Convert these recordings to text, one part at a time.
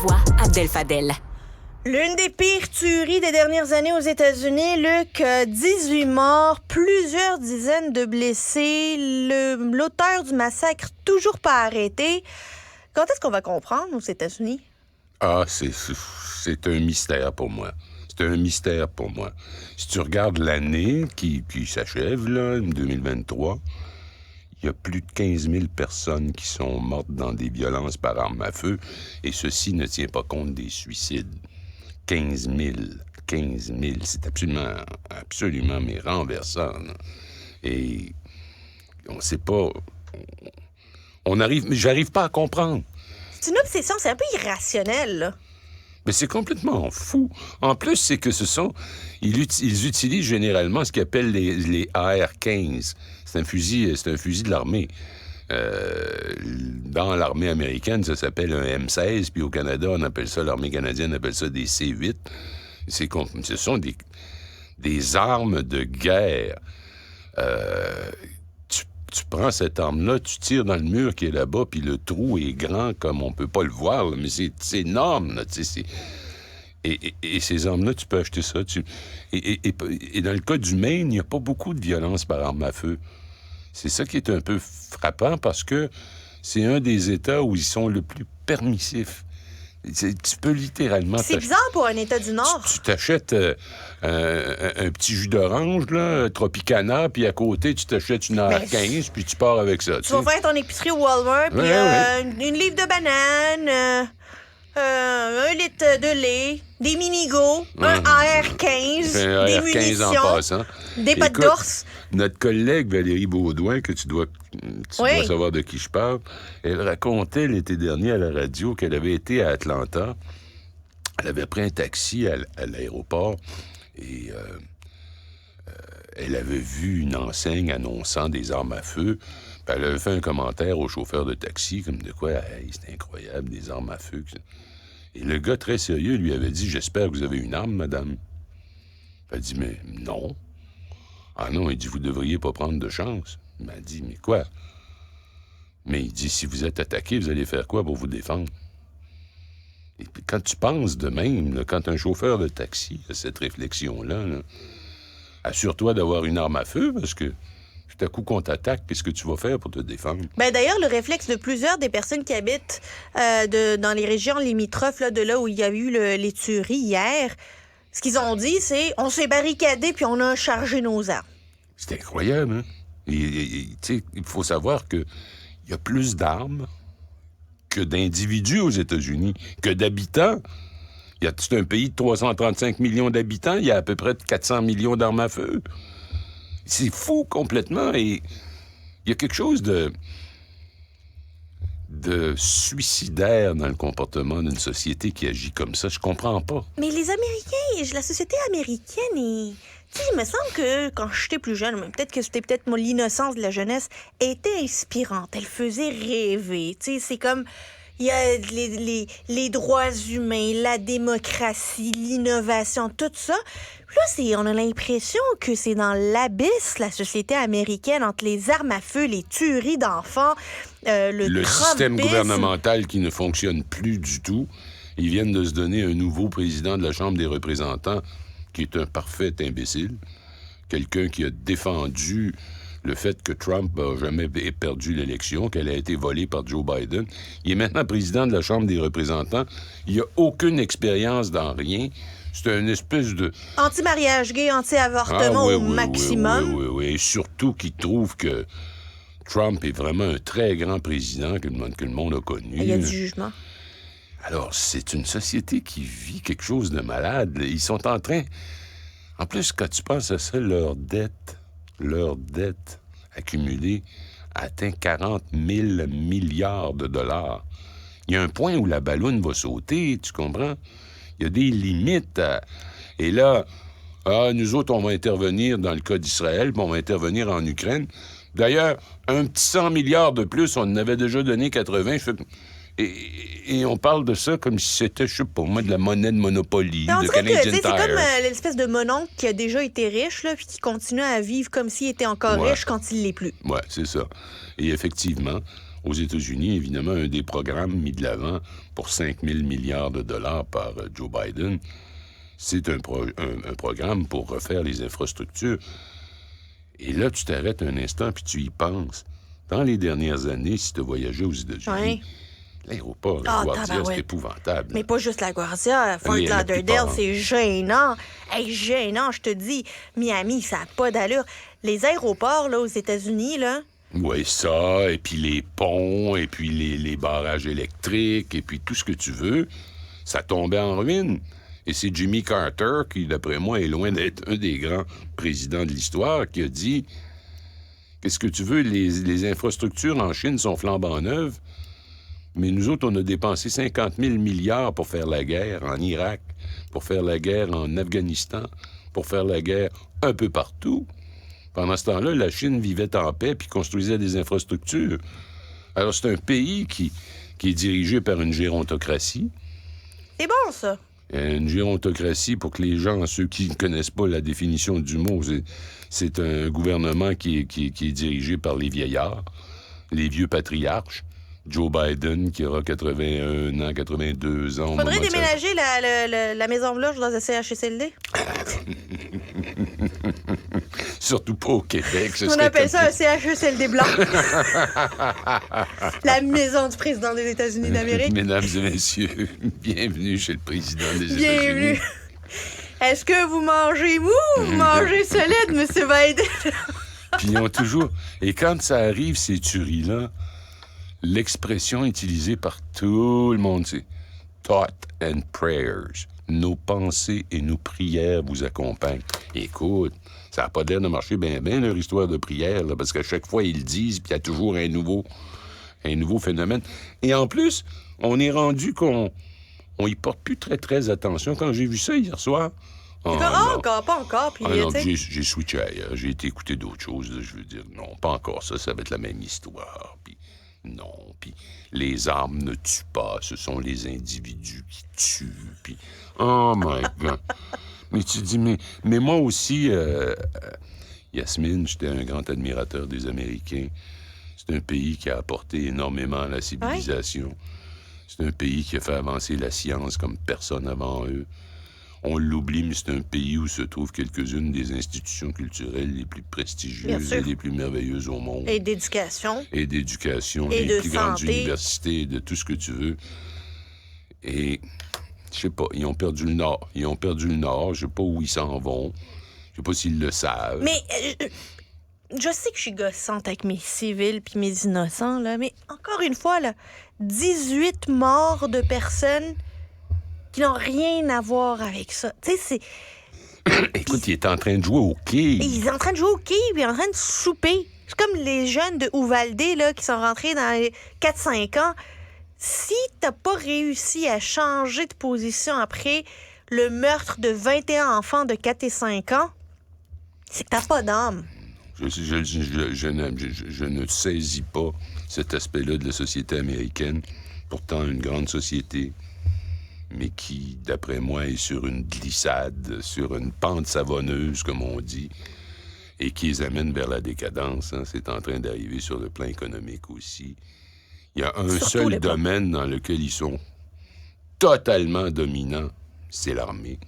Voix Abdel Fadel. L'une des pires tueries des dernières années aux États-Unis, Luc, 18 morts, plusieurs dizaines de blessés, l'auteur du massacre toujours pas arrêté. Quand est-ce qu'on va comprendre aux États-Unis? Ah, c'est un mystère pour moi. C'est un mystère pour moi. Si tu regardes l'année qui s'achève, là, 2023, il y a plus de 15 000 personnes qui sont mortes dans des violences par arme à feu, et ceci ne tient pas compte des suicides. 15 000, c'est absolument mais renversant. Là. Et on sait pas... J'arrive pas à comprendre. C'est une obsession, c'est un peu irrationnel, là. Mais c'est complètement fou. En plus, c'est que ils utilisent généralement ce qu'ils appellent les AR-15. C'est un fusil de l'armée. Dans l'armée américaine, ça s'appelle un M16, puis au Canada, on appelle ça, l'armée canadienne appelle ça des C8. Ce sont des armes de guerre. Tu prends cette arme-là, tu tires dans le mur qui est là-bas, puis le trou est grand comme on peut pas le voir, là, mais c'est énorme, là, tu sais. Et ces armes-là, tu peux acheter ça. Et dans le cas du Maine, il n'y a pas beaucoup de violence par arme à feu. C'est ça qui est un peu frappant, parce que c'est un des États où ils sont le plus permissifs. Tu peux littéralement... C'est bizarre pour un État du Nord. Tu t'achètes un petit jus d'orange, là, Tropicana, puis à côté, tu t'achètes une AR-15, puis tu pars avec ça. Tu vas faire ton épicerie au Walmart, puis une livre de bananes, un litre de lait, des mini-go, un AR-15, des munitions, en passant. Des pâtes d'ours. Notre collègue Valérie Baudouin, que tu dois savoir de qui je parle, elle racontait l'été dernier à la radio qu'elle avait été à Atlanta. Elle avait pris un taxi à l'aéroport et elle avait vu une enseigne annonçant des armes à feu. Puis elle avait fait un commentaire au chauffeur de taxi, comme de quoi, hey, c'est incroyable, des armes à feu. Et le gars, très sérieux, lui avait dit, j'espère que vous avez une arme, madame. Elle a dit, mais non. Ah non, il dit, vous devriez pas prendre de chance. Il m'a dit, mais quoi? Mais il dit, si vous êtes attaqué, vous allez faire quoi pour vous défendre? Et puis quand tu penses de même, là, quand un chauffeur de taxi a cette réflexion-là, là, assure-toi d'avoir une arme à feu, parce que tout à coup qu'on t'attaque, qu'est-ce que tu vas faire pour te défendre? Ben d'ailleurs, le réflexe de plusieurs des personnes qui habitent dans les régions limitrophes de là où il y a eu les tueries hier, ce qu'ils ont dit, c'est on s'est barricadé puis on a chargé nos armes. C'est incroyable, hein? Il faut savoir qu'il y a plus d'armes que d'individus aux États-Unis, que d'habitants. C'est un pays de 335 millions d'habitants, il y a à peu près 400 millions d'armes à feu. C'est fou complètement, et il y a quelque chose de suicidaire dans le comportement d'une société qui agit comme ça. Je comprends pas. Mais les Américains, la société américaine, il me semble que quand j'étais plus jeune, peut-être que c'était l'innocence de la jeunesse, était inspirante. Elle faisait rêver. C'est comme... Il y a les droits humains, la démocratie, l'innovation, tout ça. Là, on a l'impression que c'est dans l'abysse, la société américaine, entre les armes à feu, les tueries d'enfants, le système gouvernemental qui ne fonctionne plus du tout. Ils viennent de se donner un nouveau président de la Chambre des représentants qui est un parfait imbécile. Quelqu'un qui a défendu le fait que Trump n'a jamais perdu l'élection, qu'elle a été volée par Joe Biden. Il est maintenant président de la Chambre des représentants. Il n'a aucune expérience dans rien. C'est une espèce de... Anti-mariage gay, anti-avortement maximum. Oui. Et surtout qu'il trouve que Trump est vraiment un très grand président que le monde a connu. Il y a du jugement. Alors, c'est une société qui vit quelque chose de malade. Ils sont en train... En plus, quand tu penses à ça, leur dette accumulée atteint 40 000 milliards de dollars. Il y a un point où la balloune va sauter, tu comprends? Il y a des limites. Et là, nous autres, on va intervenir dans le cas d'Israël, puis on va intervenir en Ukraine. D'ailleurs, un petit 100 milliards de plus, on en avait déjà donné 80. Et on parle de ça comme si c'était, je sais pas moi, de la monnaie de Monopoly, de Canadian Tire. C'est comme l'espèce de mononcle qui a déjà été riche, là, puis qui continue à vivre comme s'il était encore riche quand il l'est plus. Ouais, c'est ça. Et effectivement, aux États-Unis, évidemment, un des programmes mis de l'avant pour 5 000 milliards de dollars par Joe Biden, c'est un programme pour refaire les infrastructures. Et là, tu t'arrêtes un instant puis tu y penses. Dans les dernières années, si tu as voyagé aux États-Unis, l'aéroport, la Guardia, c'est épouvantable. Mais pas juste la Guardia. Fort Lauderdale, c'est gênant. Hey, gênant, je te dis. Miami, ça n'a pas d'allure. Les aéroports, là, aux États-Unis, là... Oui, ça, et puis les ponts, et puis les barrages électriques, et puis tout ce que tu veux, ça tombait en ruine. Et c'est Jimmy Carter, qui, d'après moi, est loin d'être un des grands présidents de l'histoire, qui a dit « Qu'est-ce que tu veux, les infrastructures en Chine sont flambant neuves, mais nous autres, on a dépensé 50 000 milliards pour faire la guerre en Irak, pour faire la guerre en Afghanistan, pour faire la guerre un peu partout. » Pendant ce temps-là, la Chine vivait en paix puis construisait des infrastructures. Alors, c'est un pays qui est dirigé par une gérontocratie. C'est bon, ça. Une gérontocratie, pour que les gens, ceux qui ne connaissent pas la définition du mot, c'est un gouvernement qui est dirigé par les vieillards, les vieux patriarches. Joe Biden, qui aura 81 ans, 82 ans. Faudrait déménager la Maison-Blanche dans un CHSLD. Surtout pas au Québec. On appelle ça un CHSLD blanc. La maison du président des États-Unis d'Amérique. Mesdames et messieurs, bienvenue chez le président des États-Unis. Bienvenue. Est-ce que vous mangez mou ou vous mangez solide, M. Biden? Puis ils ont toujours... Et quand ça arrive, ces tueries-là, l'expression utilisée par tout le monde, c'est « thought and prayers ». Nos pensées et nos prières vous accompagnent. Écoute, ça n'a pas l'air de marcher bien, leur histoire de prière, là, parce qu'à chaque fois, ils le disent, puis il y a toujours un nouveau phénomène. Et en plus, on est rendu qu'on y porte plus très, très attention. Quand j'ai vu ça hier soir... pas encore. Puis, non, j'ai switché ailleurs. J'ai été écouter d'autres choses. Là, je veux dire, non, pas encore ça. Ça va être la même histoire. Puis non, puis les armes ne tuent pas. Ce sont les individus qui tuent. Puis, oh my God. Mais tu dis, mais moi aussi, Yasmine, j'étais un grand admirateur des Américains. C'est un pays qui a apporté énormément à la civilisation. Ouais. C'est un pays qui a fait avancer la science comme personne avant eux. On l'oublie, mais c'est un pays où se trouvent quelques-unes des institutions culturelles les plus prestigieuses et les plus merveilleuses au monde. Et d'éducation. Et d'éducation, les plus grandes universités, de tout ce que tu veux. Et, je sais pas, ils ont perdu le Nord. Je sais pas où ils s'en vont. Je sais pas s'ils le savent. Mais, je sais que je suis gossante avec mes civils puis mes innocents, là, mais encore une fois, là, 18 morts de personnes qui n'ont rien à voir avec ça. Tu sais, c'est... Écoute, il est en train de jouer au quai. Il est en train de jouer au quai, puis il est en train de souper. C'est comme les jeunes de Uvalde, là, qui sont rentrés dans les 4-5 ans. Si t'as pas réussi à changer de position après le meurtre de 21 enfants de 4 et 5 ans, c'est que t'as pas d'âme. Je ne saisis pas cet aspect-là de la société américaine. Pourtant, une grande société, mais qui, d'après moi, est sur une glissade, sur une pente savonneuse, comme on dit, et qui les amène vers la décadence. Hein. C'est en train d'arriver sur le plan économique aussi. Il y a un seul domaine dans lequel ils sont totalement dominants, c'est l'armée.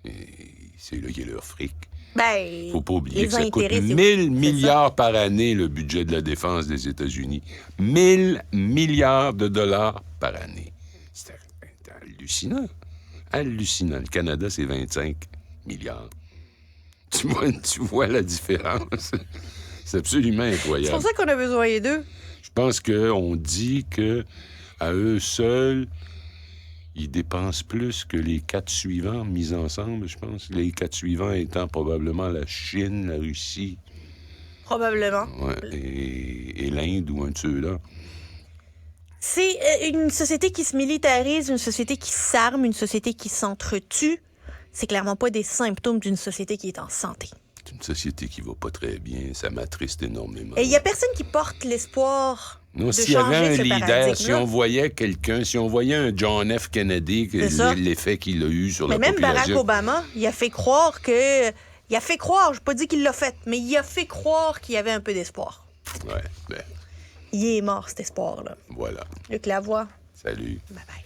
Et c'est là qu'il y a leur fric. Ben, faut pas oublier que ça coûte 1000 milliards par année, le budget de la défense des États-Unis. 1000 milliards de dollars par année. C'est hallucinant. Hallucinant. Le Canada, c'est 25 milliards. Tu vois la différence? C'est absolument incroyable. C'est pour ça qu'on a besoin d'eux. Je pense qu'on dit que à eux seuls, ils dépensent plus que les 4 suivants mis ensemble, je pense. Les 4 suivants étant probablement la Chine, la Russie. Probablement. Ouais, et l'Inde ou un de ceux-là. C'est une société qui se militarise, une société qui s'arme, une société qui s'entretue. C'est clairement pas des symptômes d'une société qui est en santé. C'est une société qui va pas très bien. Ça m'attriste énormément. Et il y a personne qui porte l'espoir. Non, s'il y avait un leader, si on voyait quelqu'un, si on voyait un John F. Kennedy, l'effet qu'il a eu sur la population... Mais même Barack Obama, il a fait croire que... Il a fait croire, je n'ai pas dit qu'il l'a fait, mais il a fait croire qu'il y avait un peu d'espoir. Ouais, ben... il est mort, cet espoir-là. Voilà. Luc Lavoie, Salut. bye bye.